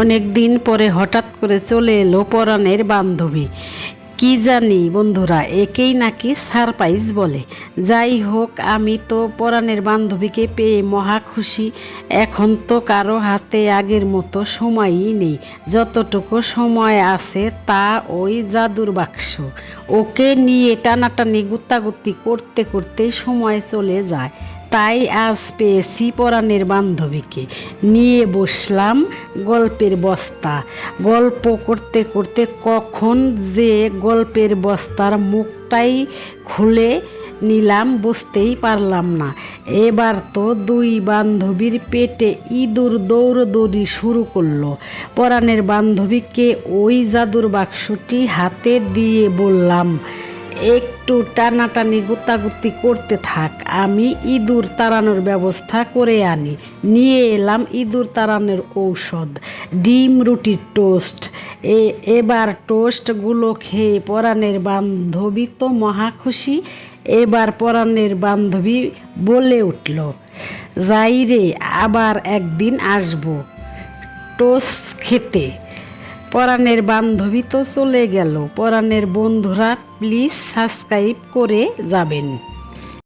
অনেক দিন পরে হঠাৎ করে চলে এলো পরাণের বান্ধবী। কি জানি বন্ধুরা, একেই নাকি সারপ্রাইজ বলে। যাই হোক, আমি তো পরাণের বান্ধবীকে পেয়ে মহা খুশি। এখন তো কারো হাতে আগের মতো সময়ই নেই। যতটুকু সময় আছে তা ওই জাদুর বাক্স। ওকে নিয়ে টানাটানি গুত্তাগুত্তি করতে করতে সময় চলে যায়। তাই আজ পেয়েছি পরাণের বান্ধবীকে, নিয়ে বসলাম গল্পের বস্তা। গল্প করতে করতে কখন যে গল্পের বস্তার মুখটাই খুলে নিলাম বুঝতেই পারলাম না। এবার তো দুই বান্ধবীর পেটে ইঁদুর দৌড়দৌড়ি শুরু করলো। পরাণের বান্ধবীকে ওই জাদুর বাক্সটি হাতে দিয়ে বললাম, একটু টানাটানি গুতাগুতি করতে থাক, আমি ইঁদুর তাড়ানোর ব্যবস্থা করে আনি। নিয়ে এলাম ইঁদুর তাড়ানোর ঔষধ, ডিম, রুটি, টোস্ট। এবার টোস্টগুলো খেয়ে পরাণের বান্ধবী তো মহা খুশি। এবার পরাণের বান্ধবী বলে উঠল, যাই রে, আবার একদিন আসবো টোস্ট খেতে। পরাণের বান্ধবী তো চলে গেল। পরাণের বন্ধুরা প্লিজ সাবস্ক্রাইব করে যাবেন।